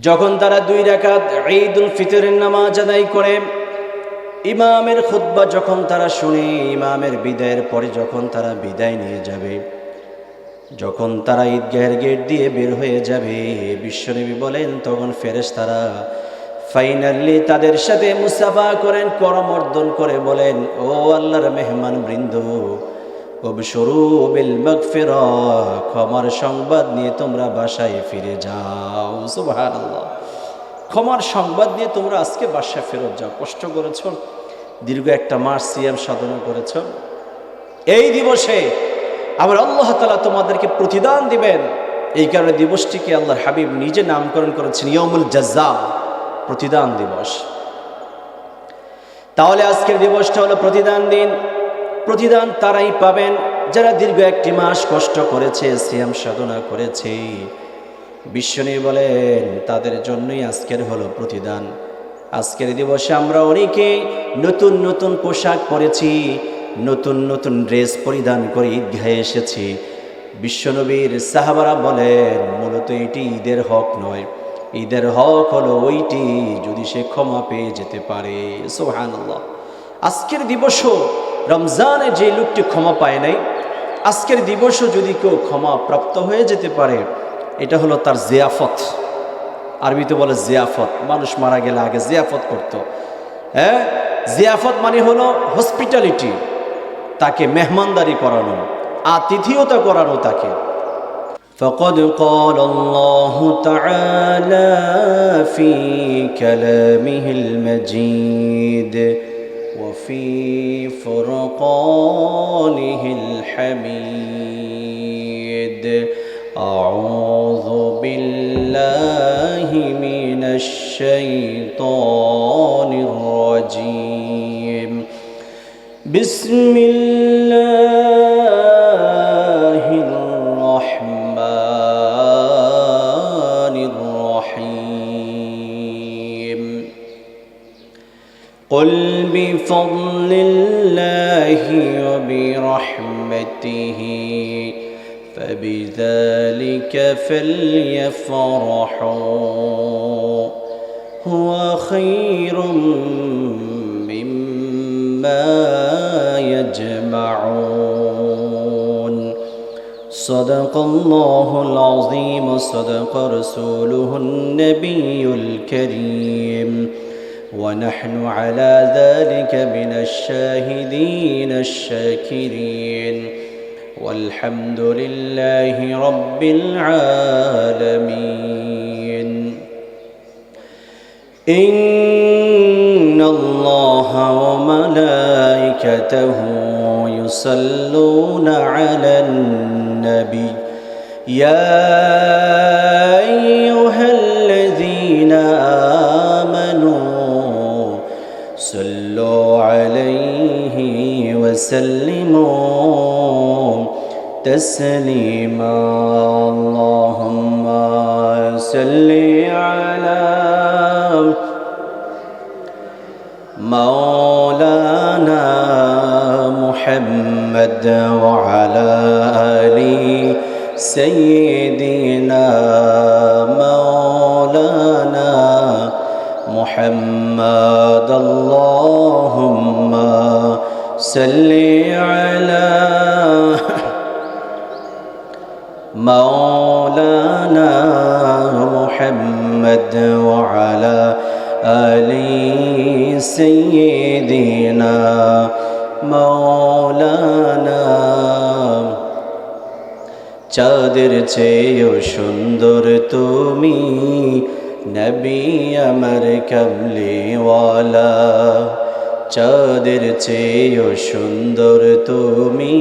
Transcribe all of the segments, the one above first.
যখন তারা 2 রাকাত ঈদুল ফিতরের নামাজ আদায় করে, ইমামের খুতবা যখন তারা শুনে, ইমামের বিদায়ের পরে যখন তারা বিদায় নিয়ে যাবে, যখন তারা ঈদগাহের গেট দিয়ে বের হয়ে যাবে, বিশ্বনবী বলেন তখন ফেরেশতারা ফাইনালি তাদের সাথে মুসাফা করেন, করমর্দন করে বলেন, ও আল্লাহর মেহমান বৃন্দ, অবশুরু বিল মাগফিরাহ, ক্ষমার সংবাদ নিয়ে তোমরা বাসায় ফিরে যাও। সুবহানাল্লাহ। ক্ষমার সংবাদ নিয়ে তোমরা আজকে বাসায় ফেরত যাও। কষ্ট করেছ, দীর্ঘ একটা মাস সিয়াম সাধনা করেছ, এই দিবসে আবার আল্লাহ তাআলা তোমাদেরকে প্রতিদান দিবেন। এই কারণে দিবসটিকে আল্লাহর হাবিব নিজে নামকরণ করেছেন ইয়াউমুল জাযা, প্রতিদান দিবস। তাহলে আজকের দিবসটা হলো প্রতিদান দিন। প্রতিদান তারাই পাবেন যারা দীর্ঘ একটি মাস কষ্ট করেছে, সিয়াম সাধনা করেছে। বিশ্বনবী বলেন তাদের জন্যই আজকের হলো প্রতিদান। আজকের দিবসে আমরা অনেকে নতুন নতুন পোশাক পরেছি, নতুন নতুন ড্রেস পরিধান করে ঈদগাহে এসেছি। বিশ্বনবীর সাহাবারা বলেন মূলত এটি ঈদের হক নয়, ঈদের হক হলো ওইটি যদি সে ক্ষমা পেয়ে যেতে পারে। সুবহানাল্লাহ। আজকের দিবসও রমজানে যে লোকটি ক্ষমা পায় নাই, আজকের দিবসও যদি কেউ ক্ষমা প্রাপ্ত হয়ে যেতে পারে, এটা হলো তার জিয়াফত। আরবিতে বলে জিয়াফত। মানুষ মারা গেলে আগে জিয়াফত করত। হ্যাঁ, জিয়াফত মানে হলো হসপিটালিটি, তাকে মেহমানদারি করানো, আতিথেয়তা করানো তাকে। فقد قال الله تعالى في كلامه المجيد وفي فرقانه الحميد أعوذ بالله من الشيطان الرجيم بسم الله الرحمن الرحيم قل بفضل الله وبرحمته فبذلك فليفرحوا هو خير مما يجمعون صدق الله العظيم وصدق رسوله النبي الكريم ونحن على ذلك من الشاهدين الشاكرين والحمد لله رب العالمين إن الله وملائكته يصلون على النبي يا أيها الذين آمنوا صلوا عليه وسلموا تسليما اللهم صل على مولانا محمد وعلى آل سيدنا مولانا محمد اللهم صل على مولانا محمد وعلى آل سيدنا مولانا চাঁদের চেয়েও সুন্দর তুমি নবী আমার কামলিওয়ালা চাঁদের চেয়েও সুন্দর তুমি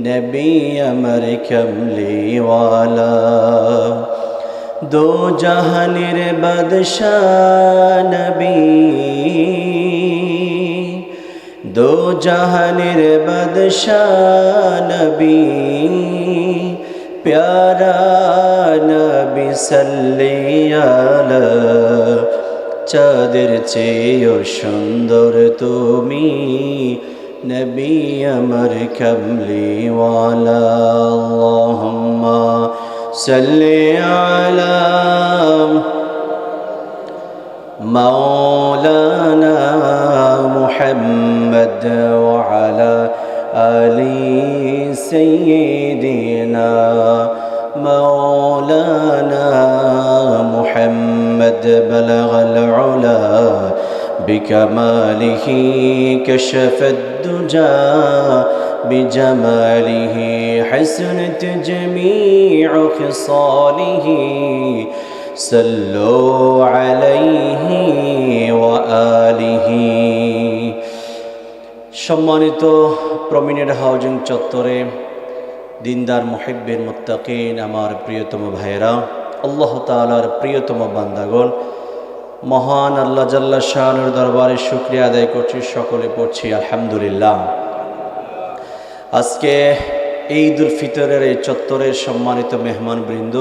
নবী আমার কামলিওয়ালা দো জাহানের বাদশাহ নবী দো জাহানের বাদশাহ নবী প্যারা নবী সাল্লি আলা চাঁদের চেয়েও সুন্দর তুমি নবী আমার কামলিওয়ালা আল্লাহুম্মা সাল্লি আলা مولانا محمد وعلى آل سيدنا مولانا محمد بلغ العلا بكماله كشف الدجى بجماله حسنت جميع خصاله صلوا عليه وآله সম্মানিত প্রমিনেট হাউজিং চত্বরে দিনদার মুহিব্বিন মুত্তাকিন আমার প্রিয়তম ভাইয়েরা, আল্লাহ তাআলার প্রিয়তম বান্দাগণ, মহান আল্লাহ জাল্লা শাআনুর দরবারে শুকরিয়া আদায় করছি, সকলে পড়ছি আলহামদুলিল্লাহ। আজকে ঈদুল ফিতরের এই চত্বরের সম্মানিত মেহমানবৃন্দ,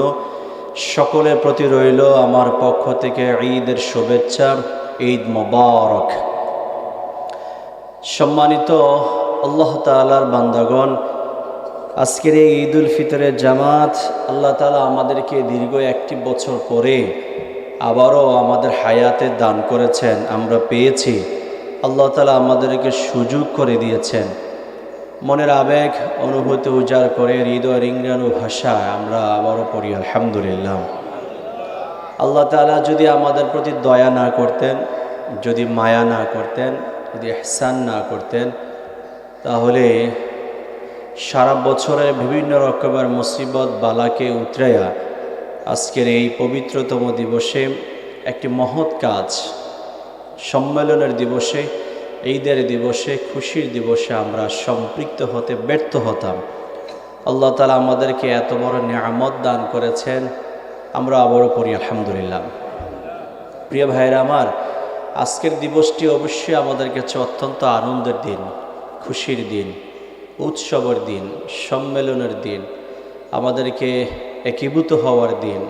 সকলের প্রতি রইল আমার পক্ষ থেকে ঈদের শুভেচ্ছা, ঈদ মোবারক। সম্মানিত আল্লাহ তাআলার বান্দাগণ, আজকের এই ঈদুল ফিতরের জামাত আল্লাহ তাআলা আমাদেরকে দীর্ঘ একটি বছর পরে আবারও আমাদের হায়াতে দান করেছেন, আমরা পেয়েছি। আল্লাহ তাআলা আমাদেরকে সুযোগ করে দিয়েছেন। মনের আবেগ অনুভূতি উজাড় করে হৃদয় রিংরানু ভাষায় আমরা আবারও পড়ি আলহামদুলিল্লাহ। আল্লাহ তাআলা যদি আমাদের প্রতি দয়া না করতেন, যদি মায়া না করতেন, যদি ইহসান না করতেন, তাহলে সারা বছরের বিভিন্ন রকমের মুসিবত বালাকে উতরাইয়া আজকের এই পবিত্রতম দিবসে একটি মহৎ কাজ, সম্মেলনের দিবসে, ঈদের দিবসে, খুশির দিবসে আমরা সম্পৃক্ত হতে ব্যর্থ হতাম। আল্লাহ তাআলা আমাদেরকে এত বড় নিয়ামত দান করেছেন, আমরা আবারও পড়ি আলহামদুলিল্লাহ। প্রিয় ভাইয়েরা আমার, আজকের দিবসটি অবশ্যই আমাদের কাছে অত্যন্ত আনন্দের দিন, খুশির দিন, উৎসবের দিন, সম্মেলনের দিন, আমাদেরকে একীভূত হওয়ার দিন,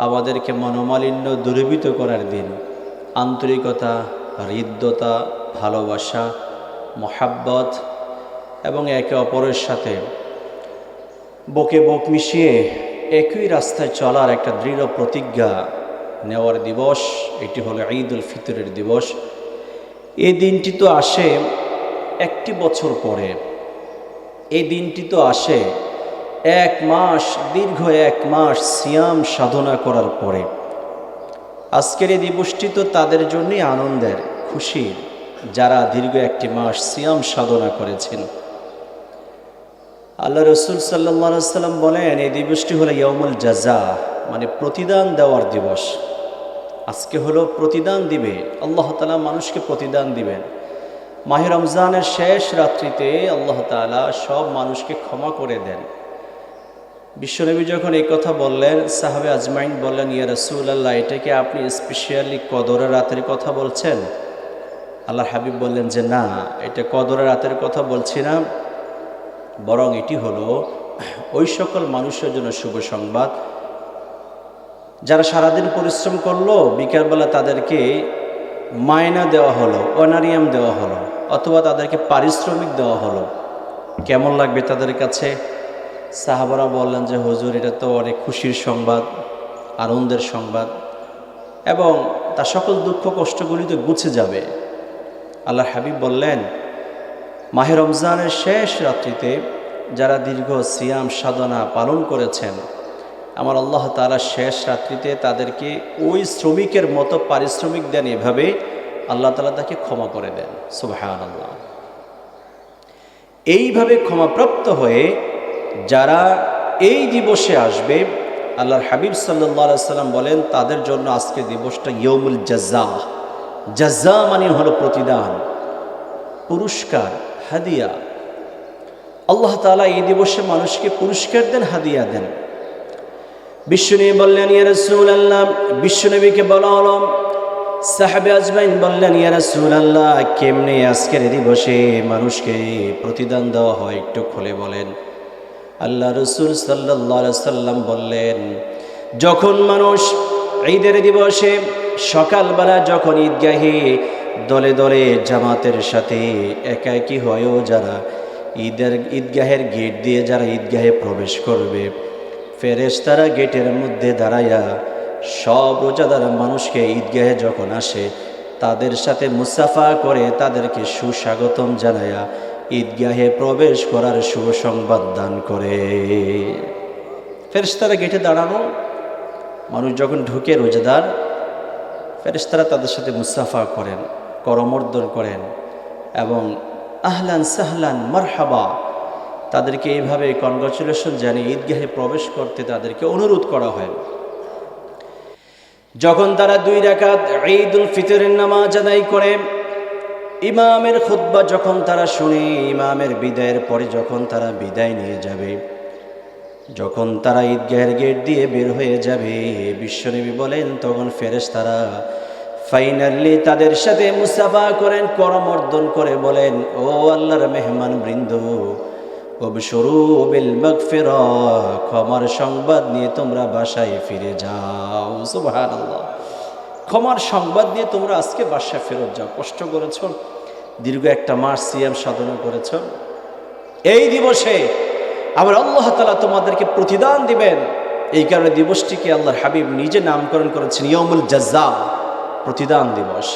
আমাদেরকে মনোমালিন্য দূরীভূত করার দিন। আন্তরিকতা, হৃদ্যতা, ভালোবাসা, মহাব্বত এবং একে অপরের সাথে বুকে বুক মিশিয়ে একই রাস্তায় চলার একটা দৃঢ় প্রতিজ্ঞা নেওয়ার দিবস, এটি হলো ঈদুল ফিতরের দিবস। এই দিনটি তো আসে একটি বছর পরে, এই দিনটি তো আসে এক মাস, দীর্ঘ এক মাস সিয়াম সাধনা করার পরে। আজকের এই দিবসটি তো তাদের জন্যই আনন্দের, খুশির, যারা দীর্ঘ একটি মাস সিয়াম সাধনা করেছেন। আল্লাহ রসুল সাল্লাল্লাহু আলাইহি ওয়াসাল্লাম বলেন, এই দিবসটি হলো ইয়াউমুল জাযা, মানে প্রতিদান দেওয়ার দিবস। আজকে হলো প্রতিদান দিবে আল্লাহ তাআলা, মানুষকে প্রতিদান দিবেন। মাহে রমজানের শেষ রাত্রিতে আল্লাহ তাআলা সব মানুষকে ক্ষমা করে দেন। বিশ্বনবী যখন এই কথা বললেন, সাহাবে আজমাইন বললেন, ইয়া রাসূলুল্লাহ, এটাকে আপনি স্পেশালি কদরের রাতের কথা বলছেন? আল্লাহর হাবিব বললেন যে না, এটা কদরের রাতের কথা বলছি না, বরং এটি হলো ওই সকল মানুষের জন্য শুভ সংবাদ যারা সারাদিন পরিশ্রম করলো, বিকালবেলা তাদেরকে মায়না দেওয়া হলো, অনারিয়াম দেওয়া হলো, অথবা তাদেরকে পারিশ্রমিক দেওয়া হলো। কেমন লাগবে তাদের কাছে? সাহাবারা বললেন যে হুজুর, এটা তো অনেক খুশির সংবাদ, আনন্দের সংবাদ, এবং তার সকল দুঃখ কষ্টগুলি তো গুছে যাবে। আল্লাহর হাবিব বললেন, মাহে রমজানের শেষ রাত্রিতে যারা দীর্ঘ সিয়াম সাধনা পালন করেছেন, আমার আল্লাহ তাআলা শেষ রাত্রিতে তাদেরকে ওই শ্রমিকের মতো পারিশ্রমিক দেন। এভাবে আল্লাহ তাআলা তাকে ক্ষমা করে দেন। সুবহানাল্লাহ। এইভাবে ক্ষমাপ্রাপ্ত হয়ে যারা এই দিবসে আসবে, আল্লাহর হাবিব সাল্লাল্লাহু আলাইহি ওয়াসাল্লাম বলেন, তাদের জন্য আজকে দিবসটা ইয়াউমুল জাযা। জাযা মানে হলো প্রতিদান, পুরস্কার, হাদিয়া। আল্লাহ তাআলা এই দিবসে মানুষকে পুরস্কার দেন, হাদিয়া দেন। বিশ্বনবী বললেন, ইয়া রাসূলুল্লাহ, বিশ্বনবীকে বলা হলো, সাহাবে আজমাইন বললেন, ইয়া রাসূলুল্লাহ, কেমনে আজকের দিবসে মানুষকে প্রতিদান দেওয়া হয়, একটু খুলে বলেন। আল্লাহ রসুল সাল্লাল্লাহু আলাইহি ওয়াসাল্লাম বললেন, যখন মানুষ ঈদের দিবসে সকালবেলা যখন ঈদগাহে দলে দলে জামাতের সাথে একাকী হয়েও যারা ঈদগাহের গেট দিয়ে যারা ঈদগাহে প্রবেশ করবে, ফেরেশতারা গেটের মধ্যে দাঁড়াইয়া সব রোজাদার মানুষকে ঈদগাহে যখন আসে তাদের সাথে মুসাফা করে তাদেরকে সুস্বাগতম জানায়া ঈদগাহে প্রবেশ করার শুভ সংবাদ দান করে। ফেরেশতারা গেটে দাঁড়ানো, মানুষ যখন ঢুকে রোজাদার, ফেরেশতারা তাদের সাথে মুসাফা করেন, করমর্দন করেন এবং আহলান সাহলান মারহাবা তাদেরকে এইভাবে কনগ্রাচুলেশন জানিয়ে ঈদগাহে প্রবেশ করতে তাদেরকে অনুরোধ করা হয়। যখন তারা 2 রাকাত ঈদুল ফিতরের নামাজ আদায় করে, ইমামের খুতবা যখন তারা শুনে, ইমামের বিদায়ের পরে যখন তারা বিদায় নিয়ে যাবে, যখন তারা ঈদগাহের গেট দিয়ে বের হয়ে যাবে, বিশ্বনবী বলেন তখন ফেরেশতারা ফাইনালি তাদের সাথে মুসাফা করেন, করমর্দন করে বলেন, ও আল্লাহর মেহমান বৃন্দ, অবশুরু বিল মাগফিরা, ক্ষমার সংবাদ নিয়ে তোমরা বাসায় ফিরে যাও। সুবহানাল্লাহ, ক্ষমার সংবাদ নিয়ে তোমরা আজকে বাসায় ফেরত যাও। কষ্ট করেছ, দীর্ঘ একটা মাস সিয়াম সাধনা করেছ, এই দিবসে আবার আল্লাহ তাআলা তোমাদেরকে প্রতিদান দিবেন। এই কারণে দিবসটিকে আল্লাহর হাবিব নিজে নামকরণ করেছেন ইয়াউমুল জাযা, প্রতিদান দিবস।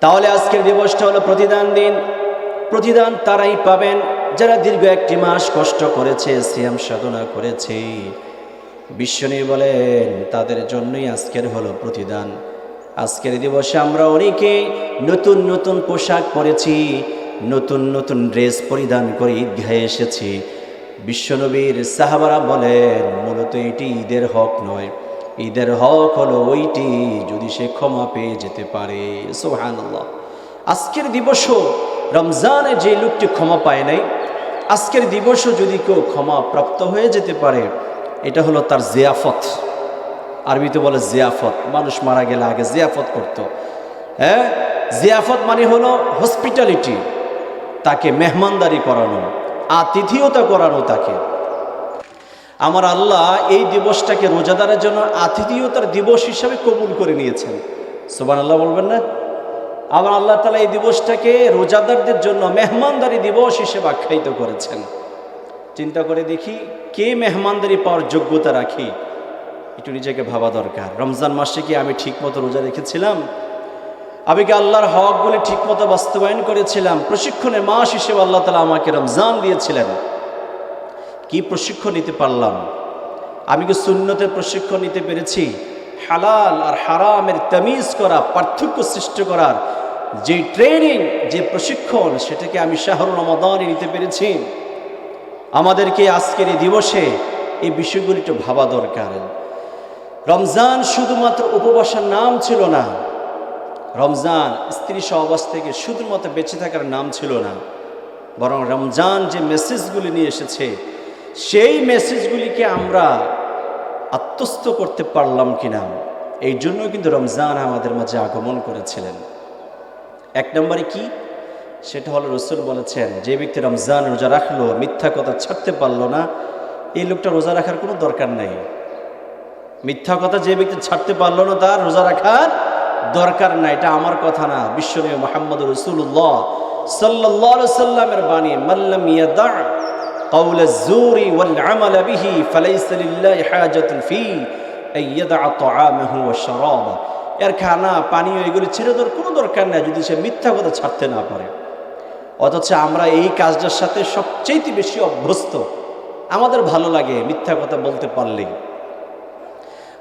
তাহলে আজকের দিবসটা হলো প্রতিদান দিন। প্রতিদান তারাই পাবেন যারা দীর্ঘ একটি মাস কষ্ট করেছে, সিয়াম সাধনা করেছে। বিশ্বনবী বলেন তাদের জন্যই আজকের হলো প্রতিদান। আজকের দিবসে আমরা অনেকে নতুন নতুন পোশাক পরেছি, নতুন নতুন ড্রেস পরিধান করে ঈদগাহে এসেছি। বিশ্বনবীর সাহাবারা বলেন মূলত এটি ঈদের হক নয়, ঈদের হক হলো ওইটি যদি সে ক্ষমা পেয়ে যেতে পারে। সুবহানাল্লাহ, আজকের দিবসও রমজানে যে লোকটি ক্ষমা পায় নাই, আজকের দিবসও যদি কেউ ক্ষমা প্রাপ্ত হয়ে যেতে পারে, এটা হলো তার জিয়াফত। আরবিতে বলে জিয়াফত, মানুষ মারা গেলে আগে জিয়াফত করতো। হ্যাঁ, জিয়াফত মানে হলো হসপিটালিটি, তাকে মেহমানদারি করানো, আতিথেয়তা করানো তাকে। আমার আল্লাহ এই দিবসটাকে রোজাদারের জন্য আতিথেয়তার দিবস হিসাবে কবুল করে নিয়েছেন। সুবহানাল্লাহ বলবেন না? আমার আল্লাহ তাআলা এই দিবসটাকে রোজাদারদের জন্য মেহমানদারি দিবস হিসেবে আখ্যায়িত করেছেন। চিন্তা করে দেখি কে মেহমানদারি পাওয়ার যোগ্যতা রাখি, একটু নিজেকে ভাবা দরকার। রমজান মাসে কি আমি ঠিকমতো রোজা রেখেছিলাম? আমি কি আল্লাহর হকগুলি ঠিকমতো বাস্তবায়ন করেছিলাম? প্রশিক্ষণের মাস হিসেবে আল্লাহ তাআলা আমাকে রমজান দিয়েছিলেন, কি প্রশিক্ষণ নিতে পারলাম? আমি কি সুন্নতের প্রশিক্ষণ নিতে পেরেছি? হালাল আর হারামের তামিজ করা, পার্থক্য সৃষ্টি করার যে ট্রেনিং, যে প্রশিক্ষণ, সেটাকে আমি শাহরুল রমাদানে নিতে পেরেছি? আমাদেরকে আজকের এই দিবসে এই বিষয়গুলি একটু ভাবা দরকার। রমজান শুধুমাত্র উপবাসের নাম ছিল না, রমজান স্ত্রী সহবাস থেকে শুধুমাত্র বেঁচে থাকার নাম ছিল না, বরং রমজান যে মেসেজগুলি নিয়ে এসেছে সেই মেসেজগুলিকে আমরা আত্মস্থ করতে পারলাম কিনা, এই জন্য কিন্তু রমজান আমাদের মাঝে আগমন করেছিলেন। 1 নম্বরে কি, সেটা হলো রাসূল বলেছেন যে ব্যক্তি রমজান রোজা রাখলো, মিথ্যা কথা ছাড়তে পারলো না, এই লোকটা রোজা রাখার কোনো দরকার নেই। মিথ্যা কথা যে ব্যক্তি ছাড়তে পারলো না তার রোজা রাখার দরকার নাই। এটা আমার কথা না, বিশ্বনবী মুহাম্মদ রাসূলুল্লাহ সাল্লাল্লাহু আলাইহি ওয়াসাল্লামের বাণী, মাল্লাম ইয়াদা قول الزور والعمل به فليس لله حاجة في أن يدع طعامه وشرابه। এর খানা পানীয় এগুলি ছেড়ে দেওয়ার কোনো দরকার নেই যদি সে মিথ্যা কথা ছাড়তে না পারে। অথচ আমরা এই কাজটার সাথে সবচেয়ে বেশি অভ্যস্ত, আমাদের ভালো লাগে মিথ্যা কথা বলতে পারলেই।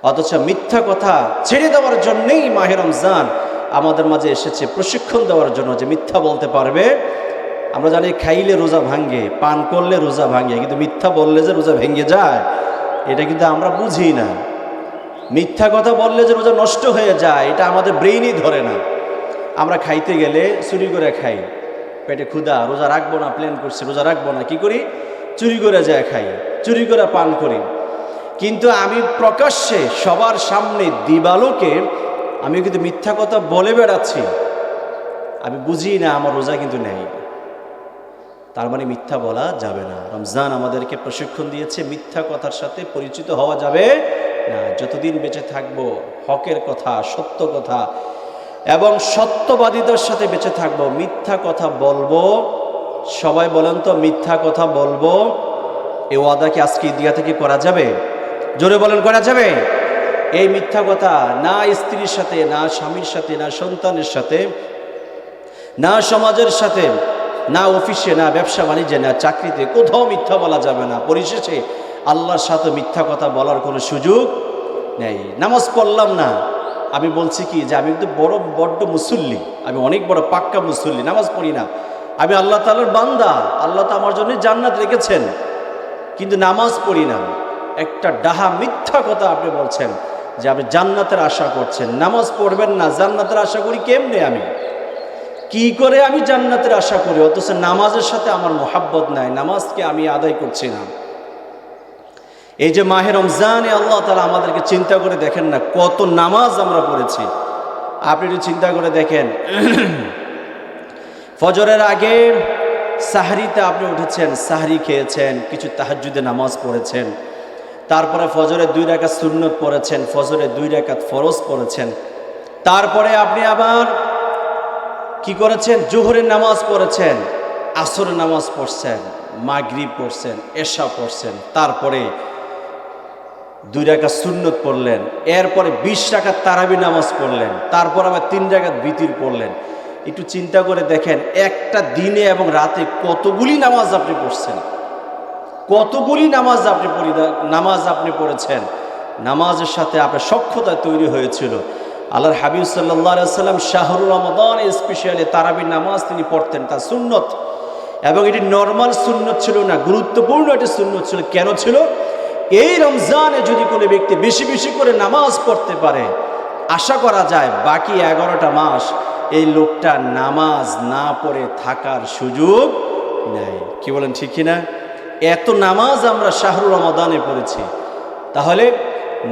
অথচ মিথ্যা কথা ছেড়ে দেওয়ার জন্যই মাহে রমজান আমাদের মাঝে এসেছে, প্রশিক্ষণ দেওয়ার জন্য যে মিথ্যা বলতে পারবে। আমরা জানি খাইলে রোজা ভাঙ্গে, পান করলে রোজা ভাঙ্গে, কিন্তু মিথ্যা বললে যে রোজা ভেঙে যায় এটা কিন্তু আমরা বুঝি না। মিথ্যা কথা বললে যে রোজা নষ্ট হয়ে যায় এটা আমাদের ব্রেইনই ধরে না। আমরা খাইতে গেলে চুরি করে খাই, পেটে ক্ষুধা, রোজা রাখবো না, প্ল্যান করছি রোজা রাখবো না, কি করি? চুরি করে যায় খাই, চুরি করে পান করি। কিন্তু আমি প্রকাশ্যে সবার সামনে দিবালোকে আমি কিন্তু মিথ্যা কথা বলে বেড়াচ্ছি, আমি বুঝি না আমার রোজা কিন্তু নেই। তার মানে মিথ্যা বলা যাবে না। রমজান আমাদেরকে প্রশিক্ষণ দিয়েছে মিথ্যা কথার সাথে পরিচিত হওয়া যাবে না। যতদিন বেঁচে থাকবো হকের কথা, সত্য কথা এবং সত্যবাদিতার সাথে বেঁচে থাকবো। মিথ্যা কথা বলবো, সবাই বলেন তো মিথ্যা কথা বলবো, এ ওয়াদা কি আজকে ঈদগাহ থেকে করা যাবে? জোরে বলেন, করা যাবে? এই মিথ্যা কথা না স্ত্রীর সাথে, না স্বামীর সাথে, না সন্তানের সাথে, না সমাজের সাথে, না অফিসে, না ব্যবসা বাণিজ্যে, না চাকরিতে, কোথাও মিথ্যা বলা যাবে না। পরিশেষে আল্লাহর সাথে মিথ্যা কথা বলার কোনো সুযোগ নেই। নামাজ পড়লাম না, আমি বলছি কি যে আমি কিন্তু বড্ড মুসল্লি, আমি অনেক বড় পাক্কা মুসল্লি, নামাজ পড়ি না, আমি আল্লাহ তাআলার বান্দা, আল্লাহ তো আমার জন্য জান্নাত রেখেছেন, কিন্তু নামাজ পড়ি না। একটা ডাহা মিথ্যা কথা আপনি বলছেন যে আপনি জান্নাতের আশা করছেন, নামাজ পড়বেন না, জান্নাতের আশা করি কেমনে? আমি কি করে আমি জান্নাতের আশা করি, অথচ নামাজের সাথে আমার মোহাব্বত নাই, নামাজকে আমি আদায় করছি না। এই যে মাহে রমজানে আল্লাহ তাআলা আমাদেরকে চিন্তা করে দেখেন না, কত নামাজ আমরা পড়েছি। আপনি একটু চিন্তা করে দেখেন, ফজরের আগে সাহরিতে আপনি উঠেছেন, সাহরি খেয়েছেন, কিছু তাহাজ্জুদে নামাজ পড়েছেন, তারপরে ফজরে 2 রাকাত সুন্নত পড়েছেন, ফজরে 2 রাকাত ফরজ পড়েছেন, তারপরে আপনি আবার কি করেছেন? জোহরের নামাজ পড়েছেন, আসরের নামাজ পড়ছেন, মাগরিব পড়ছেন, এশা পড়ছেন, তারপরে 2 রাকাত সুন্নত পড়লেন, এরপরে 20 রাকাত তারাবি নামাজ পড়লেন, তারপর আবার 3 রাকাত বিতির পড়লেন। একটু চিন্তা করে দেখেন, একটা দিনে এবং রাতে কতগুলি নামাজ আপনি পড়ছেন, কতগুলি নামাজ আপনি পড়েছেন। নামাজের সাথে আপনার সখ্যতা তৈরি হয়েছিল। আল্লাহর হাবিব সাল্লাল্লাহু আলাইহি সাল্লাম শাহরুর রমাদান স্পেশালি তারাবি নামাজ তিনি পড়তেন, তার সুন্নত, এবং এটি নর্মাল সুন্নত ছিল না, গুরুত্বপূর্ণ একটি সুন্নত ছিল। কেন ছিল? এই রমজানে যদি কোনো ব্যক্তি বেশি বেশি করে নামাজ পড়তে পারে, আশা করা যায় বাকি 11টা মাস এই লোকটা নামাজ না পড়ে থাকার সুযোগ নেই। কি বলেন, ঠিক কিনা? এত নামাজ আমরা শাহরুর রমাদানে পড়েছি, তাহলে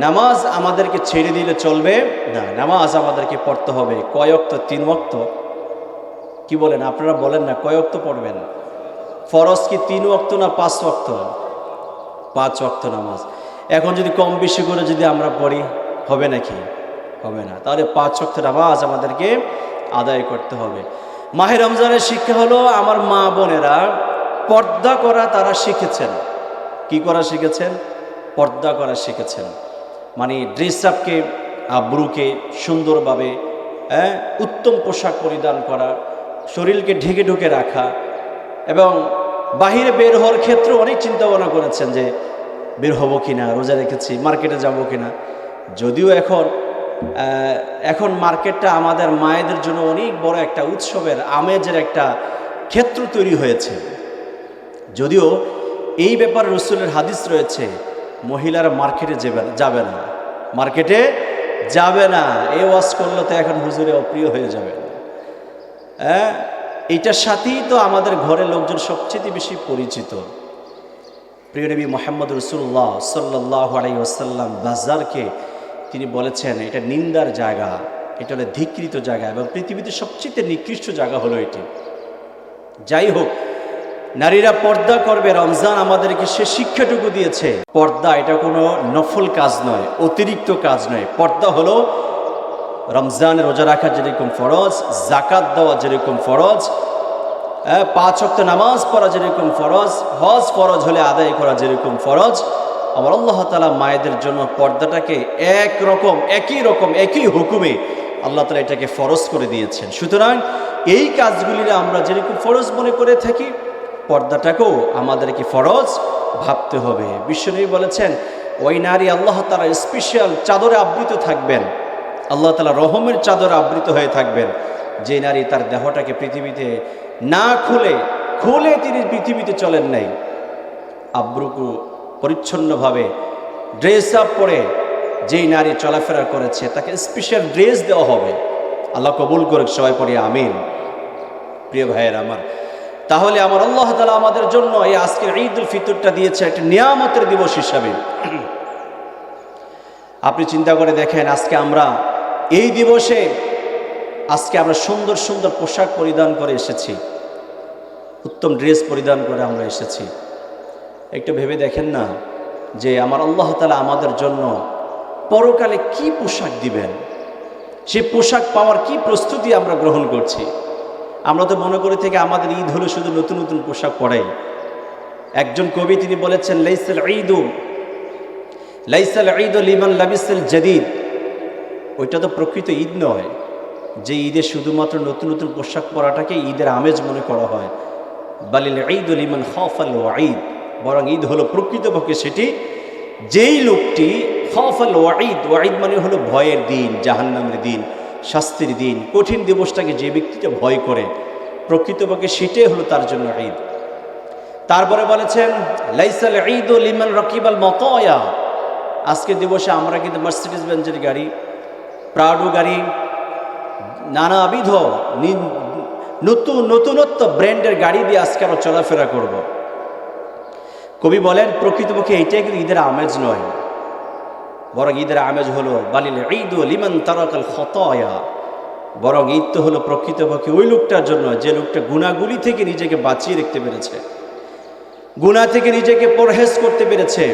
নামাজ আমাদেরকে ছেড়ে দিলে চলবে না, নামাজ আমাদেরকে পড়তে হবে। কয় ওয়াক্ত? 3 ওয়াক্ত। কি বলেন আপনারা? বলেন না, কয় ওয়াক্ত পড়বেন? ফরজ কি 3 ওয়াক্ত না 5 ওয়াক্ত? 5 ওয়াক্ত নামাজ। এখন যদি কম বেশি করে যদি আমরা পড়ি, হবে নাকি? হবে না। তাহলে 5 ওয়াক্ত নামাজ আমাদেরকে আদায় করতে হবে। মাহে রমজানের শিক্ষা হলো, আমার মা বোনেরা পর্দা করা তারা শিখেছেন। কি করা শিখেছেন? পর্দা করা শিখেছেন। মানে ড্রেস আপকে, আব্রুকে সুন্দরভাবে উত্তম পোশাক পরিধান করা, শরীরকে ঢেকে ঢুকে রাখা, এবং বাহিরে বের হওয়ার ক্ষেত্রে অনেক চিন্তা ভাবনা করেছেন যে বের হবো কিনা, রোজা রেখেছি, মার্কেটে যাব কিনা। যদিও এখন মার্কেটটা আমাদের মায়েদের জন্য অনেক বড় একটা উৎসবের আমেজের একটা ক্ষেত্র তৈরি হয়েছে। যদিও এই ব্যাপারে রাসূলের হাদিস রয়েছে, মহিলারা মার্কেটে যাবে না, মার্কেটে যাবে না। এই ওয়াজ করলে তো এখন হুজুরে অপ্রিয় হয়ে যাবে। এইটার সাথেই তো আমাদের ঘরে লোকজন সবচেয়ে বেশি পরিচিত। প্রিয় নবী মুহাম্মদ রাসূলুল্লাহ সাল্লাল্লাহু আলাইহি ওয়াসাল্লাম বাজারকে তিনি বলেছেন এটা নিন্দার জায়গা, এটা হলো ধিক্কৃত জায়গা, এবং পৃথিবীতে সবচেয়ে নিকৃষ্ট জায়গা হলো এটি। যাই হোক, নারীরা পর্দা করবে, রমজান আমাদেরকে সে শিক্ষাটুকু দিয়েছে। পর্দা এটা কোনো নফল কাজ নয়, অতিরিক্ত কাজ নয়। পর্দা হলো রমজানে রোজা রাখা যেরকম ফরজ, জাকাত দেওয়া যেরকম ফরজ, 5 ওয়াক্ত নামাজ পড়া যেরকম ফরজ, হজ ফরজ হলে আদায় করা যেরকম ফরজ, আমার আল্লাহ তাআলা মায়েদের জন্য পর্দাটাকে একই হুকুমে আল্লাহ তাআলা এটাকে ফরজ করে দিয়েছেন। সুতরাং এই কাজগুলি আমরা যেরকম ফরজ মনে করে থাকি, পর্দাটাকেও আমাদেরকে ফরজ ভাবতে হবে। বিশ্বনবী বলেছেন, ওই নারী আল্লাহ তাআলা স্পেশাল চাদরে আবৃত থাকবেন, আল্লাহ তাআলা রহমের চাদরে আবৃত হয়ে থাকবেন, যে নারী তার দেহটাকে পৃথিবীতে না খুলে তিনি পৃথিবীতে চলেন নাই, আব্রুকু পরিচ্ছন্নভাবে ড্রেস আপ পরে যেই নারী চলাফেরা করেছে তাকে স্পেশাল ড্রেস দেওয়া হবে। আল্লাহ কবুল করুক, সবাই পড়ি আমিন। প্রিয় ভাইয়ের আমার, তাহলে আমার আল্লাহ তাআলা আমাদের জন্য এই আজকের ঈদুল ফিতরটা দিয়েছে একটা নিয়ামতের দিবস হিসাবে। আপনি চিন্তা করে দেখেন, আজকে আমরা এই দিবসে আমরা সুন্দর সুন্দর পোশাক পরিধান করে এসেছি, উত্তম ড্রেস পরিধান করে আমরা এসেছি। একটু ভেবে দেখেন না যে আমার আল্লাহ তাআলা আমাদের জন্য পরকালে কি পোশাক দিবেন, সেই পোশাক পাওয়ার কি প্রস্তুতি আমরা গ্রহণ করছি। আমরা তো মনে করে থেকে আমাদের ঈদ হলো শুধু নতুন নতুন পোশাক পরাই। একজন কবি তিনি বলেছেন, লাইসাল ঈদু লাইসাল ঈদ লিমান লাবিসাল জাদিদ, ওইটা তো প্রকৃত ঈদ নয় যে ঈদে শুধুমাত্র নতুন নতুন পোশাক পরাটাকে ঈদের আমেজ মনে করা হয়। বালিল ঈদ লিমান খাফাল ওয়াঈদ, বরং ঈদ হলো প্রকৃতপক্ষে সেটি যেই লোকটি খাফাল ওয়াঈদ, ওয়াঈদ মানে হলো ভয়ের দিন, জাহান্নামের দিন, শাস্তির দিন, কঠিন দিবসটাকে যে ব্যক্তিটা ভয় করে, প্রকৃতপক্ষে সেটাই হলো তার জন্য ঈদ। তারপরে বলেছেন লাইসাল ঈদ লিমান রাকিবাল মাতায়া, আজকের দিবসে আমরা কিন্তু মার্সিডিজ বেঞ্জের গাড়ি, প্রাডো গাড়ি, নানাবিধ নতুনত্ব ব্র্যান্ডের গাড়ি দিয়ে আজকে আমরা চলাফেরা করব। কবি বলেন প্রকৃতপক্ষে এইটাই কিন্তু ঈদের আমেজ নয়, বরং ঈদের আমেজ হলো বালিল ঈদ লিমান তারাকাল খাতায়া, বরং ঈদ তো হলো প্রকৃতপক্ষে ওই লোকটার জন্য যে লোকটা গুনাহগুলি থেকে নিজেকে বাঁচিয়ে রাখতে পেরেছে, গুনাহ থেকে নিজেকে পরহেজ করতে পেরেছে।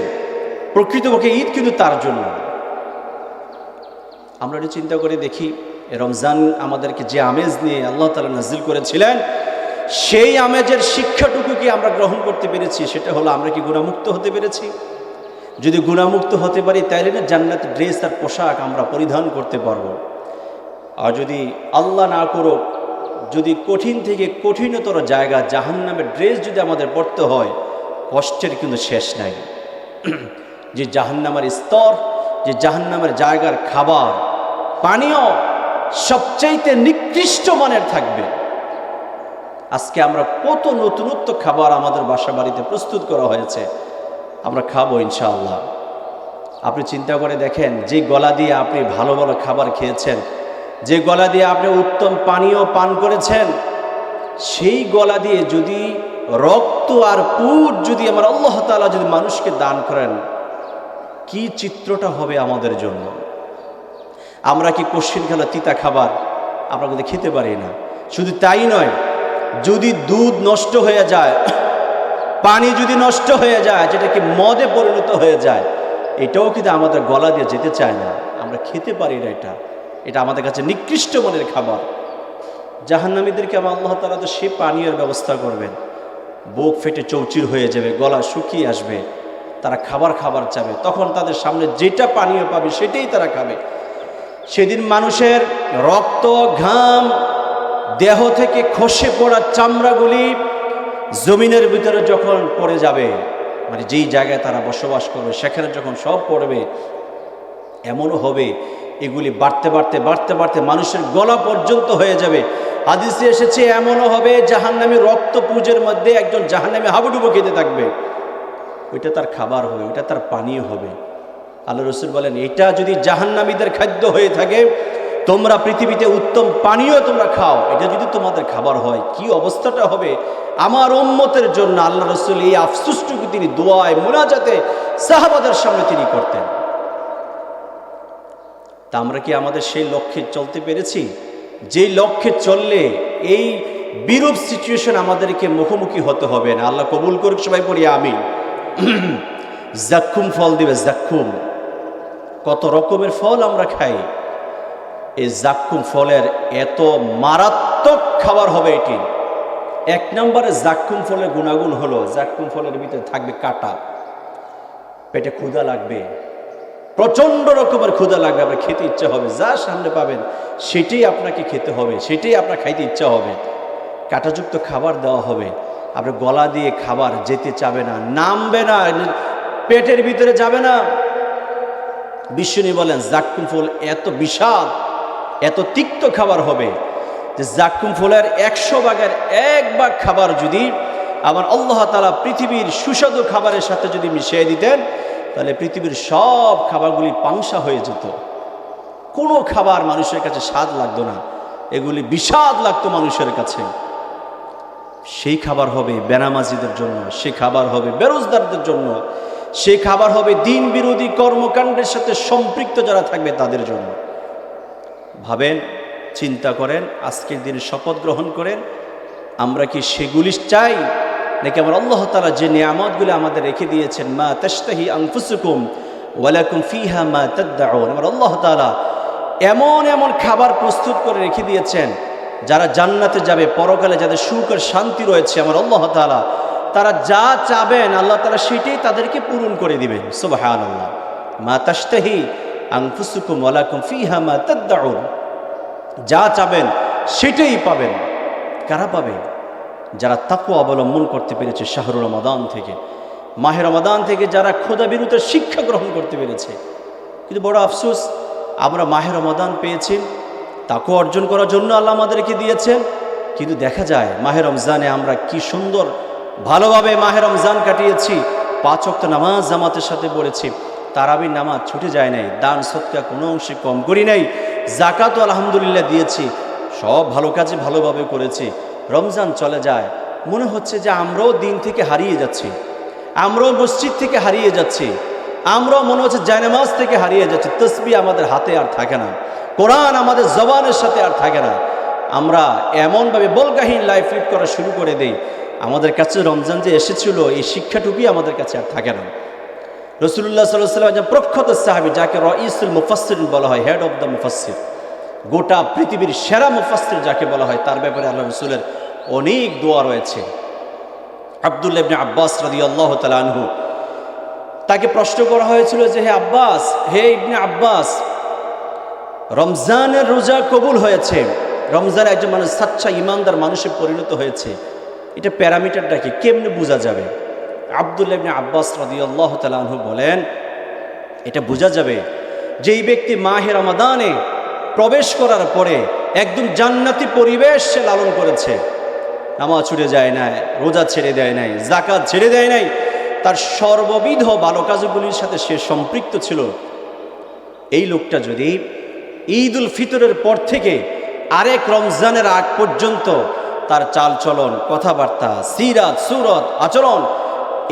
প্রকৃতপক্ষে ঈদ কিন্তু তার জন্য। আমরা একটু চিন্তা করে দেখি, রমজান আমাদেরকে যে আমেজ নিয়ে আল্লাহ তাআলা নাজিল করেছিলেন, সেই আমেজের শিক্ষাটুকু কি আমরা গ্রহণ করতে পেরেছি? সেটা হলো আমরা কি গুনাহমুক্ত হতে পেরেছি? যদি গুনাহমুক্ত হতে পারি তাইলে না জান্নাত ড্রেস আর পোশাক আমরা পরিধান করতে পারবো। আর যদি আল্লাহ না করো, যদি কঠিন থেকে কঠিনতর জায়গা জাহান্নামের ড্রেস যদি আমাদের পড়তে হয়, কষ্টের কিন্তু শেষ নাই। যে জাহান্নামের স্তর, যে জাহান্নামের জায়গার খাবার পানীয় সবচাইতে নিকৃষ্ট মানের থাকবে। আজকে আমরা কত নতুনত্ব খাবার আমাদের বাসা বাড়িতে প্রস্তুত করা হয়েছে, আমরা খাবো ইনশাআল্লাহ। আপনি চিন্তা করে দেখেন, যে গলা দিয়ে আপনি ভালো ভালো খাবার খেয়েছেন, যে গলা দিয়ে আপনি উত্তম পানীয় পান করেছেন, সেই গলা দিয়ে যদি রক্ত আর পুট যদি আমার আল্লাহ তাআলা যদি মানুষকে দান করেন, কি চিত্রটা হবে আমাদের জন্য। আমরা কি কশিন খেলা তিতা খাবার আমরা কিন্তু খেতে পারি না। শুধু তাই নয়, যদি দুধ নষ্ট হয়ে যায়, পানি যদি নষ্ট হয়ে যায়, যেটা কি মদে পরিণত হয়ে যায়, এটাও কিন্তু আমাদের গলা দিয়ে যেতে চায় না, আমরা খেতে পারি না। এটা আমাদের কাছে নিকৃষ্ট মানের খাবার। জাহান্নামীদেরকে আমার আল্লাহ তাআলা তো সে পানীয়ের ব্যবস্থা করবেন, বুক ফেটে চৌচির হয়ে যাবে, গলা শুকিয়ে আসবে, তারা খাবার চাবে, তখন তাদের সামনে যেটা পানীয় পাবে সেটাই তারা খাবে। সেদিন মানুষের রক্ত, ঘাম, দেহ থেকে খসে পড়া চামড়াগুলি জমিনের ভিতরে যখন পড়ে যাবে, মানে যেই জায়গায় তারা বসবাস করবে সেখানে যখন সব পড়বে, এমনও হবে এগুলি বাড়তে মানুষের গলা পর্যন্ত হয়ে যাবে। হাদিসে এসেছে এমনও হবে জাহান্নামী রক্ত পুজের মধ্যে একজন জাহান্নামী হাবুডুবু খেতে থাকবে, ওইটা তার খাবার হবে, ওইটা তার পানীয় হবে। আল্লাহ রাসূল বলেন, এটা যদি জাহান্নামীদের খাদ্য হয়ে থাকে, তোমরা পৃথিবীতে উত্তম পানীয় তোমরা খাও, এটা যদি তোমাদের খাবার হয়, কি অবস্থাটা হবে আমার উম্মতের জন্য। আল্লাহ রাসূল এই আফসোসটুকু তিনি দোয়ায় মুনাজাতে সাহাবাদের সামনে তিনি করতেন। তা আমরা কি আমাদের সেই লক্ষ্যে চলতে পেরেছি? যেই লক্ষ্যে চললে এই বিরূপ সিচুয়েশন আমাদেরকে মুখোমুখি হতে হবে না। আল্লাহ কবুল করুক, সবাই পড়ি আমিন। জাক্কুম ফল দিবে, জাক্কুম। কত রকমের ফল আমরা খাই, এই জাক্কুম ফলের এত মারাত্মক খাবার হবে এটি। এক নম্বরে জাক্কুম ফলের গুণাগুণ হলো, জাক্কুম ফলের ভিতরে থাকবে কাঁটা, পেটে ক্ষুধা লাগবে, প্রচণ্ড রকমের ক্ষুধা লাগবে, আপনার খেতে ইচ্ছা হবে, যা সামনে পাবেন সেটাই আপনাকে খেতে হবে, সেটাই আপনার খাইতে ইচ্ছা হবে। কাঁটাযুক্ত খাবার দেওয়া হবে, আপনার গলা দিয়ে খাবার যেতে চাবে না, নামবে না, পেটের ভিতরে যাবে না। বিষ্ণু বলেন জাক্কুম ফল এত বিশাল, এত তিক্ত খাবার হবে যে জাক্কুম ফলের 100 ভাগের 1 ভাগ খাবার যদি আমার আল্লাহ তাআলা পৃথিবীর সুস্বাদু খাবারের সাথে যদি মিশিয়ে দিতেন, তাহলে পৃথিবীর সব খাবারগুলি পাংশা হয়ে যেত। কোনো খাবার মানুষের কাছে স্বাদ লাগতো না, এগুলি বিষাদ লাগতো মানুষের কাছে। সেই খাবার হবে বেনামাজিদের জন্য, সেই খাবার হবে বেরোজগারদের জন্য, সেই খাবার হবে দিন বিরোধী কর্মকাণ্ডের সাথে সম্পৃক্ত যারা থাকবে তাদের জন্য। ভাবেন, চিন্তা করেন, আজকের দিনে শপথ গ্রহণ করেন, আমরা কি সেগুলি চাই, নাকি আমার আল্লাহ তাআলা যে নিয়ামতগুলো আমাদের রেখে দিয়েছেন, মা তাশতাহি আনফুসুকুম ওয়া লাকুম ফিহা মা তাদউন, আমার আল্লাহ তাআলা এমন এমন খাবার প্রস্তুত করে রেখে দিয়েছেন, যারা জান্নাতে যাবে, পরকালে যাদের সুখ আর শান্তি রয়েছে, আমার আল্লাহ তাআলা তারা যা চাবেন আল্লাহ তাআলা সেটাই তাদেরকে পূরণ করে দিবেন। সুবহানাল্লাহ। মা তাশতাহি আনফুসুকুম ওয়া লাকুম ফিহা মা তাদউন, যা চাবেন সেটাই পাবেন। কারা পাবে? যারা তাকওয়া অবলম্বন করতে পেরেছে শাহরুর রমাদান থেকে, মাহে রমাদান থেকে যারা খোদা বিরুদ্ধে শিক্ষা গ্রহণ করতে পেরেছে। কিন্তু বড় আফসোস, আমরা মাহে রমাদান পেয়েছি, তাকওয়া অর্জন করার জন্য আল্লাহ আমাদেরকে দিয়েছেন, কিন্তু দেখা যায় মাহে রমজানে আমরা কি সুন্দর ভালোভাবে মাহে রমজান কাটিয়েছি। 5 ওয়াক্ত নামাজ জামাতের সাথে পড়েছি, তারাবির নামাজ ছুটে যায় নাই, দান সদকা কোনো অংশে কম করি নাই, জাকাতও আলহামদুলিল্লাহ দিয়েছি, সব ভালো কাজে ভালোভাবে করেছি। রমজান চলে যায়, মনে হচ্ছে যে আমরাও দিন থেকে হারিয়ে যাচ্ছি, আমরাও মসজিদ থেকে হারিয়ে যাচ্ছি, আমরাও মনে হচ্ছে জায়নামাজ থেকে হারিয়ে যাচ্ছি, তসবিহ আমাদের হাতে আর থাকে না, কোরআন আমাদের জবানের সাথে আর থাকে না। আমরা এমনভাবে বলগাহীন লাইফ লিড করা শুরু করে দেই, আমাদের কাছে রমজান যে এসেছিল এই শিক্ষাটুকুই আমাদের কাছে আর থাকে না। রাসূলুল্লাহ সাল্লাল্লাহু আলাইহি ওয়াসাল্লাম একজন প্রখ্যাত সাহাবী, যাকে রাইসুল মুফাসসিরিন বলা হয়, হেড অফ দ্য মুফাসসির, গোটা পৃথিবীর সেরা মুফাসসির যাকে বলা হয়, তার ব্যাপারে আল্লাহ রাসূলের অনেক দোয়া রয়েছে। আব্দুল্লাহ ইবনে আব্বাস রাদিয়াল্লাহু তাআলা আনহু, তাকে প্রশ্ন করা হয়েছিল যে হে আব্বাস, হে ইবনে আব্বাস, রমজানের রোজা কবুল হয়েছে, রমজানে একজন মানুষ সাচ্চা ইমানদার মানুষে পরিণত হয়েছে, এটা প্যারামিটারটা কি, কেমনে বোঝা যাবে? আব্দুল্লাহ ইবনে আব্বাস রাদিয়াল্লাহু তাআলা আনহু বলেন, এটা বোঝা যাবে যেই ব্যক্তি মাহে রমাদানে প্রবেশ করার পরে একদম জান্নাতি পরিবেশ সে লালন করেছে, নামাজ ছুটে যায় নাই, রোজা ছেড়ে দেয় নাই, যাকাত ছেড়ে দেয় নাই, তার সর্ববিধ ভালো কাজগুলির সাথে সে সম্পৃক্ত ছিল, এই লোকটা যদি ঈদুল ফিতরের পর থেকে আরেক রমজানের আগ পর্যন্ত তার চালচলন, কথাবার্তা, সিরাত, সুরত, আচরণ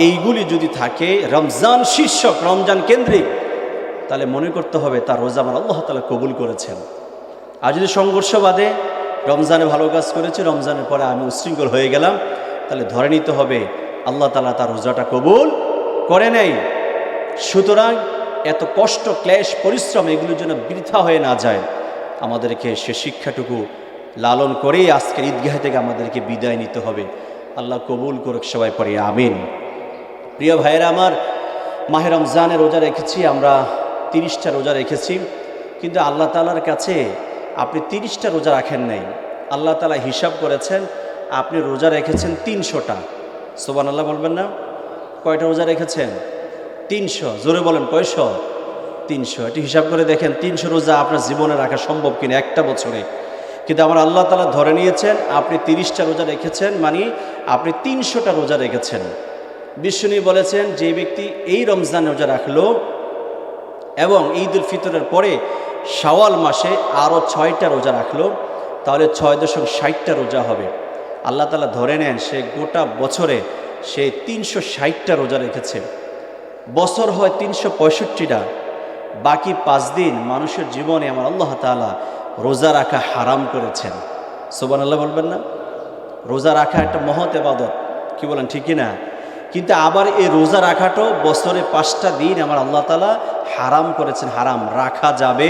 এইগুলি যদি থাকে রমজান শীর্ষক, রমজান কেন্দ্রিক, তাহলে মনে করতে হবে তার রোজা আমার আল্লাহ তাআলা কবুল করেছেন। আর যদি সংঘর্ষবাদে রমজানে ভালো কাজ করেছে, রমজানের পরে আমি উশৃঙ্খল হয়ে গেলাম, তাহলে ধরে নিতে হবে আল্লাহ তাআলা তার রোজাটা কবুল করে নেই। সুতরাং এত কষ্ট, ক্লেশ, পরিশ্রম এগুলোর জন্য বৃথা হয়ে না যায়, আমাদেরকে সে শিক্ষাটুকু লালন করেই আজকের ঈদগাহ থেকে আমাদেরকে বিদায় নিতে হবে। আল্লাহ কবুল করুক, সবাই পড়ি আমিন। প্রিয় ভাইয়েরা আমার, মাহে রমজানে রোজা রেখেছি, আমরা 30টা রোজা রেখেছি, কিন্তু আল্লাহ তাআলার কাছে আপনি 30টা রোজা রাখেন নাই, আল্লাহ তাআলা হিসাব করেছেন আপনি রোজা রেখেছেন 300টা। সুবহানাল্লাহ বলবেন না? কয়টা রোজা রেখেছেন? 300। জোরে বলেন, কয়শো? 300। এটি হিসাব করে দেখেন 300 রোজা আপনার জীবনে রাখা সম্ভব কিনা একটা বছরে। কিন্তু আমার আল্লাহ তাআলা ধরে নিয়েছেন আপনি 30টা রোজা রেখেছেন, মানে আপনি 300টা রোজা রেখেছেন। বিশ্বনবী বলেছেন, যে ব্যক্তি এই রমজান রোজা রাখলো এবং ঈদুল ফিতরের পরে শাওয়াল মাসে আরও 6টা রোজা রাখলো, তাহলে 6.60টা রোজা হবে। আল্লাহ তাআলা ধরে নেন সে গোটা বছরে সে 360টা রোজা রেখেছে। বছর হয় 365টা, বাকি 5 দিন মানুষের জীবনে আমার আল্লাহ তাআলা রোজা রাখা হারাম করেছেন। সুবহানাল্লাহ বলবেন না? রোজা রাখা একটা মহৎ ইবাদত, কি বলেন, ঠিক না? কিন্তু আবার এই রোজা রাখাটাও বছরে 5টা দিন আমার আল্লাহ তাআলা হারাম করেছেন, হারাম রাখা যাবে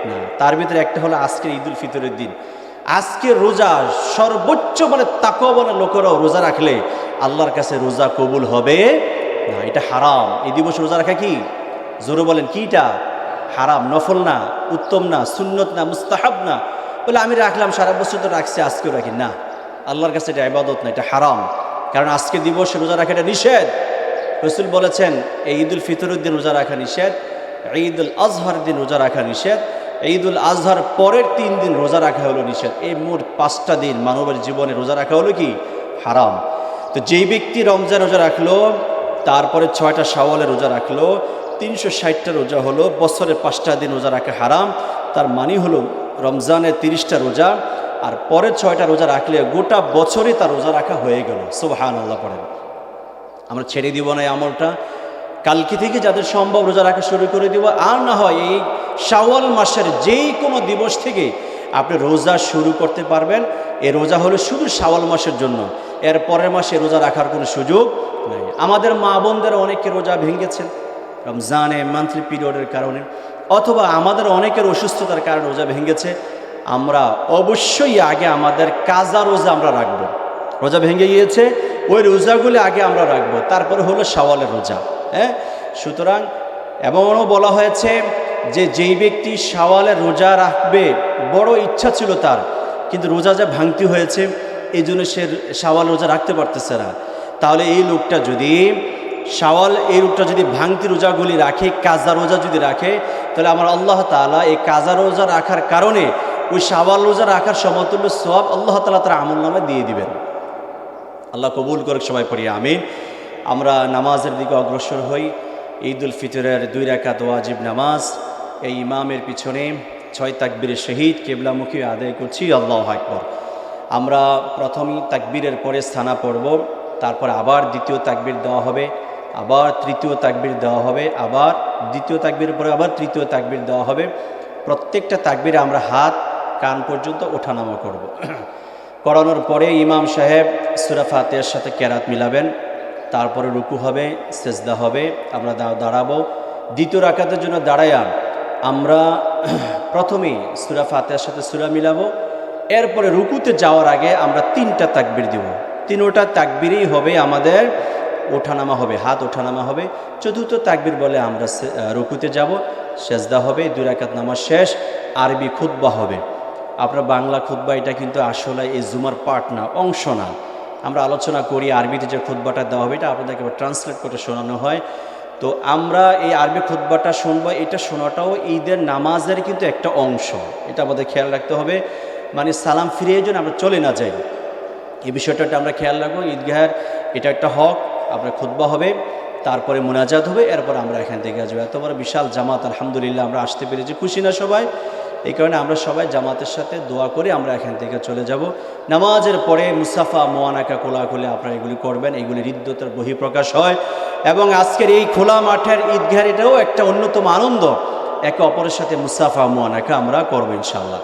না। তার ভিতরে একটা হলো আজকের ঈদুল ফিতরের দিন। আজকে রোজা সর্বোচ্চ মানে তাকওয়াবান লোকেরাও রোজা রাখলে আল্লাহর কাছে রোজা কবুল হবে না, এটা হারাম। এই দিবসে রোজা রাখা কি? জোরে বলেন, কিটা? হারাম, নফল না, উত্তম না, সুন্নত না, মুস্তাহাব না। বলে আমি রাখলাম, সারা বছর তো রাখছি, আজকেও রাখি না, আল্লাহর কাছে এটা ইবাদত না, এটা হারাম। কারণ আজকে দিবসে রোজা রাখা এটা নিষেধ। রাসূল বলেছেন এই ঈদুল ফিতরের দিন রোজা রাখা নিষেধ, ঈদুল আজহার দিন রোজা রাখা নিষেধ, ঈদুল আজহার পরের 3 দিন রোজা রাখা হলো নিষেধ। এই মোট 5টা দিন মানবের জীবনে রোজা রাখা হলো কি? হারাম। তো যেই ব্যক্তি রমজান রোজা রাখলো, তারপরে 6টা শাওয়ালের রোজা রাখলো, 360টা রোজা হলো, বছরে 5টা দিন রোজা রাখা হারাম। তার মানে হলো রমজানের 30টা রোজা আর পরের 6টা রোজা রাখলে গোটা বছরে তার রোজা রাখা হয়ে গেল। সুবহানাল্লাহ পড়েন। আমরা ছেড়ে দিব না এই আমলটা, কালকে থেকে যাদের সম্ভব রোজা রাখা শুরু করে দিব। আর না হয় এই শাওয়াল মাসের যেই কোনো দিবস থেকে আপনি রোজা শুরু করতে পারবেন। এই রোজা হলো শুধু শাওয়াল মাসের জন্য, এর পরের মাসে রোজা রাখার কোনো সুযোগ নেই। আমাদের মা বোনদের অনেকে রোজা ভেঙেছেন রমজানে মান্থলি পিরিয়ডের কারণে, অথবা আমাদের অনেকের অসুস্থতার কারণে রোজা ভেঙেছে। আমরা অবশ্যই আগে আমাদের কাজা রোজা আমরা রাখবো। রোজা ভেঙে গিয়েছে, ওই রোজাগুলি আগে আমরা রাখবো, তারপরে হলো শাওয়ালের রোজা। হ্যাঁ, সুতরাং এমনও বলা হয়েছে যে যেই ব্যক্তি শাওয়ালের রোজা রাখবে, বড় ইচ্ছা ছিল তার, কিন্তু রোজা যা ভাঙতি হয়েছে এই জন্য সে শাওয়াল রোজা রাখতে পারতেছে না, তাহলে এই লোকটা যদি ভাঙতি রোজাগুলি রাখে, কাজা রোজা যদি রাখে, তাহলে আমার আল্লাহ তাআলা এই কাজা রোজা রাখার কারণে ওই শাওয়াল রোজা রাখার সমতুল্য সওয়াব আল্লাহ তাআলা তার আমলনামায় দিয়ে দিবেন। আল্লাহ কবুল করে, সবাই পড়ি আমিন। আমরা নামাজের দিকে অগ্রসর হই। ঈদুল ফিতরের 2 রাকাত ওয়াজিব নামাজ, এই ইমামের পিছনে 6 তাকবীরের সহিত কিবলামুখী আদায় করছি, আল্লাহু আকবার। আমরা প্রথমেই তাকবীরের পরে স্থানা পড়ব, তারপর আবার দ্বিতীয় তাকবীর দেওয়া হবে, আবার তৃতীয় তাকবীর দেওয়া হবে, আবার দ্বিতীয় তাকবীরের পরে আবার তৃতীয় তাকবীর দেওয়া হবে। প্রত্যেকটা তাকবীরে আমরা হাত কান পর্যন্ত ওঠানামা করব। করানোর পরে ইমাম সাহেব সূরা ফাতিহার সাথে কেরাত মিলাবেন, তারপরে রুকু হবে, সেজদা হবে, আমরা দাঁড়াবো। দ্বিতীয় রাকাতের জন্য দাঁড়াইয়া আমরা প্রথমেই সূরা ফাতিহার সাথে সূরা মিলাবো, এরপরে রুকুতে যাওয়ার আগে আমরা 3টা তাকবীর দিব। 3টা তাকবীরই হবে আমাদের ওঠানামা হবে, হাত ওঠানামা হবে। চতুর্থ তাকবীর বলে আমরা রুকুতে যাব, সেজদা হবে, 2 রাকাত নামাজ শেষ। আরবি খুতবা হবে। আপনার বাংলা খুতবা এটা কিন্তু আসলে এই জুমার পার্ট না, অংশ না। আমরা আলোচনা করি আরবিতে যে খুতবাটা দেওয়া হবে এটা আপনাদেরকে ট্রান্সলেট করে শোনানো হয়। তো আমরা এই আরবি খুতবাটা শুনবো, এটা শোনাটাও ঈদের নামাজের কিন্তু একটা অংশ, এটা আমাদের খেয়াল রাখতে হবে। মানে সালাম ফিরিয়ে যেন আমরা চলে না যাই, এই বিষয়টা আমরা খেয়াল রাখবো। ঈদগাহের এটা একটা হক। আপনার খুতবা হবে, তারপরে মুনাজাত হবে, এরপর আমরা এখান থেকে আসবো। এত বড় বিশাল জামাত, আলহামদুলিল্লাহ আমরা আসতে পেরেছি, খুশি না সবাই? এই কারণে আমরা সবাই জামাতের সাথে দোয়া করে আমরা এখান থেকে চলে যাব। নামাজের পরে মুসাফা মোয়ানাকা কোলাকুলি আপনারা এগুলি করবেন, এগুলি হৃদ্যতার বহিঃপ্রকাশ হয়। এবং আজকের এই খোলা মাঠের ঈদগাহের এটাও একটা অন্যতম আনন্দ, একে অপরের সাথে মুসাফা মোয়ানাকা আমরা করবো ইনশাআল্লাহ।